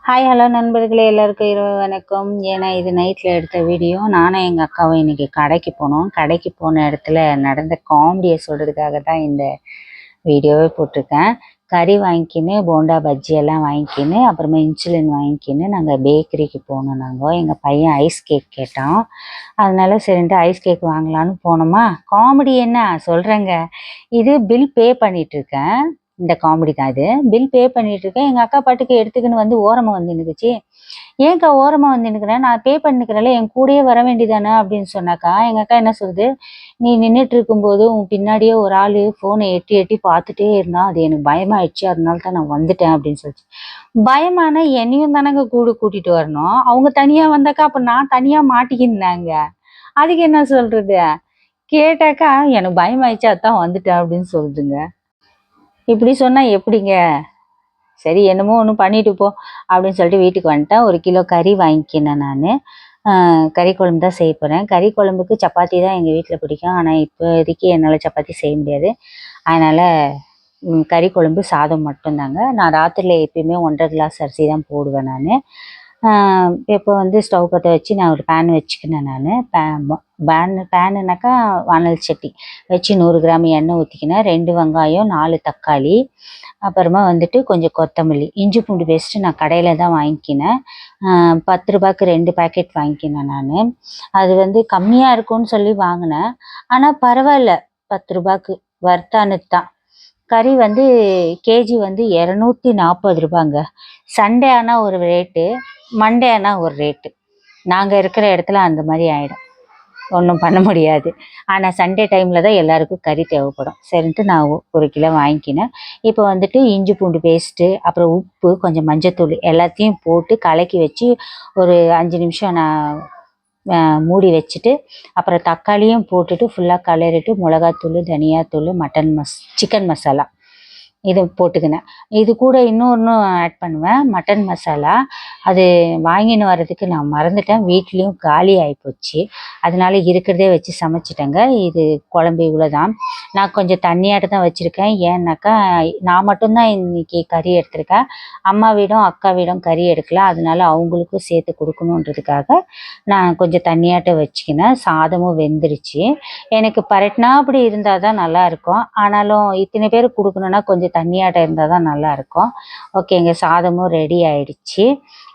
Hi hello நண்பர்களே, எல்லாருக்கும் இரவு வணக்கம். ஏன்னா இது நைட்டில் எடுத்த வீடியோ. நானும் எங்கள் அக்காவும் இன்றைக்கி கடைக்கு போனோம். கடைக்கு போன இடத்துல நடந்த காமெடியை சொல்கிறதுக்காக தான் இந்த வீடியோவே போட்டிருக்கேன். கறி வாங்கிக்கின்னு போண்டா பஜ்ஜி எல்லாம் வாங்கிக்கின்னு அப்புறமா இன்சுலின் வாங்கிக்கின்னு நாங்கள் பேக்கரிக்கு போனோம். நாங்கள் எங்கள் பையன் ஐஸ் கேக் கேட்டான். அதனால சரின்ட்டு ஐஸ் கேக் வாங்கலான்னு போனோமா. காமெடி என்ன சொல்கிறேங்க, இது பில் பே பண்ணிகிட்ருக்கேன். இந்த காமெடி தான் இது. பில் பே பண்ணிட்டு இருக்கேன். எங்கள் அக்கா பாட்டுக்கு எடுத்துக்கின்னு வந்து ஓரமாக வந்து நின்றுச்சு. ஏன்க்கா ஓரமாக வந்து நிற்கிறேன், நான் பே பண்ணிக்கிறேன்ல, என் கூடயே வர வேண்டியதானே அப்படின்னு சொன்னாக்கா, எங்கள் அக்கா என்ன சொல்லுது, நீ நின்றுட்டு இருக்கும்போது உன் பின்னாடியே ஒரு ஆள் ஃபோனை எட்டி எட்டி பார்த்துட்டே இருந்தான், அது எனக்கு பயமாயிடுச்சு, அதனால தான் நான் வந்துட்டேன் அப்படின்னு சொல்லிச்சு. பயமான என்னையும் தானங்க கூட்டிட்டு வரணும். அவங்க தனியாக வந்தாக்கா அப்போ நான் தனியாக மாட்டிக்கினாங்க. அதுக்கு என்ன சொல்றது? கேட்டாக்கா எனக்கு பயமாயிடுச்சு அதான் வந்துட்டேன் அப்படின்னு சொல்லுதுங்க. இப்படி சொன்னால் எப்படிங்க? சரி என்னமோ ஒன்று பண்ணிட்டு போ அப்படின்னு சொல்லிட்டு வீட்டுக்கு வந்துட்டேன். 1 கிலோ கறி வாங்கிக்கினேன் நான். கறி குழம்பு தான் செய்ய போகிறேன். கறி குழம்புக்கு சப்பாத்தி தான் எங்கள் வீட்டில் பிடிக்கும். ஆனால் இப்போதைக்கு என்னால் சப்பாத்தி செய்ய முடியாது. அதனால் கறி குழம்பு சாதம் மட்டும்தாங்க. நான் ராத்திரியில் எப்பயுமே 1.5 கிளாஸ் அரிசி தான் போடுவேன் நான். இப்போ வந்து ஸ்டவ் பற்ற வச்சு நான் ஒரு பேன் வச்சுக்கினேன் நான். பேனுனாக்கா வானல் சட்டி வச்சு 100 கிராம் எண்ணெய் ஊற்றிக்கினேன். 2 வெங்காயம், 4 தக்காளி, அப்புறமா வந்துட்டு கொஞ்சம் கொத்தமல்லி, இஞ்சி பூண்டு பேஸ்ட்டு நான் கடையில் தான் வாங்கிக்கினேன். 10 ரூபாய்க்கு 2 பேக்கெட் வாங்கிக்கினேன் நான். அது வந்து கம்மியாக இருக்கும்னு சொல்லி வாங்கினேன். ஆனால் பரவாயில்ல, 10 ரூபாய்க்கு வர்த்தானது தான். கறி வந்து கேஜி வந்து 240 ரூபாங்க. சண்டே ஆனால் ஒரு ரேட்டு, மண்டே ஆனால் ஒரு ரேட்டு. நாங்கள் இருக்கிற இடத்துல அந்த மாதிரி ஆகிடும், ஒன்றும் பண்ண முடியாது. ஆனால் சண்டே டைமில் தான் எல்லாருக்கும் கறி தேவைப்படும். சரின்ட்டு நான் 1 கிலோ வாங்கிக்கினேன். இப்போ வந்துட்டு இஞ்சி பூண்டு பேஸ்ட்டு, அப்புறம் உப்பு, கொஞ்சம் மஞ்சத்தூள் எல்லாத்தையும் போட்டு கலக்கி வச்சு ஒரு 5 நிமிஷம் நான் மூடி வச்சுட்டு, அப்புறம் தக்காளியும் போட்டுட்டு ஃபுல்லாக கிளறிட்டு மிளகாத்தூள், தனியாத்தூள், சிக்கன் மசாலா இது போட்டுக்கினேன். இது கூட இன்னொன்று ஆட் பண்ணுவேன், மட்டன் மசாலா. அது வாங்கின்னு வர்றதுக்கு நான் மறந்துட்டேன். வீட்லேயும் காலி ஆகிப்போச்சு. அதனால இருக்கிறதே வச்சு சமைச்சிட்டேங்க. இது குழம்பு இவ்வளோ தான். நான் கொஞ்சம் தண்ணியாட்ட தான் வச்சுருக்கேன். ஏன்னாக்கா நான் மட்டும்தான் இன்றைக்கி கறி எடுத்திருக்கேன். அம்மா வீடும் அக்கா வீடும் கறி எடுக்கல. அதனால அவங்களுக்கும் சேர்த்து கொடுக்கணுன்றதுக்காக நான் கொஞ்சம் தண்ணியாட்ட வச்சுக்கினேன். சாதமும் வெந்துருச்சு. எனக்கு பரட்டினா அப்படி இருந்தால் தான் நல்லாயிருக்கும். ஆனாலும் இத்தனை பேருக்கு கொடுக்கணுன்னா கொஞ்சம் தண்ணியாட்டம் இருந்தால் தான் நல்லாயிருக்கும். ஓகேங்க, சாதமும் ரெடி ஆகிடுச்சு.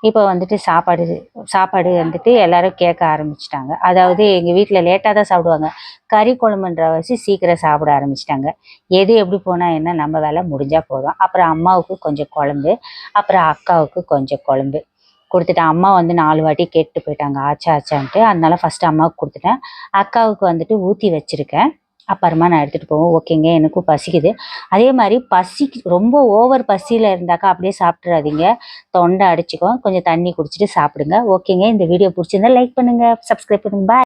இப்போ வந்துட்டு சாப்பாடு வந்துட்டு எல்லோரும் கேட்க ஆரம்பிச்சிட்டாங்க. அதாவது எங்கள் வீட்டில் லேட்டாக தான் சாப்பிடுவாங்க. கறி குழம்புன்றவாசி சீக்கிரம் சாப்பிட ஆரம்பிச்சிட்டாங்க. எது எப்படி போனால் என்ன, நம்ம வேலை முடிஞ்சால் போதும். அப்புறம் அம்மாவுக்கு கொஞ்சம் குழம்பு, அப்புறம் அக்காவுக்கு கொஞ்சம் குழம்பு கொடுத்துட்டேன். அம்மா வந்து 4 வாட்டி கேட்டு போயிட்டாங்க ஆச்சான்ட்டு. அதனால ஃபஸ்ட்டு அம்மாவுக்கு கொடுத்துட்டேன். அக்காவுக்கு வந்துட்டு ஊற்றி வச்சுருக்கேன். அப்புறமா நான் எடுத்துகிட்டு போவேன். ஓகேங்க, எனக்கும் பசிக்குது. அதே மாதிரி ரொம்ப ஓவர் பசியில் இருந்தாக்கா அப்படியே சாப்பிட்றாதீங்க, தொண்டை அடிச்சுக்கும். கொஞ்சம் தண்ணி குடிச்சிட்டு சாப்பிடுங்க. ஓகேங்க, இந்த வீடியோ பிடிச்சிருந்தா லைக் பண்ணுங்கள், சப்ஸ்கிரைப் பண்ணுங்கள். பாய்.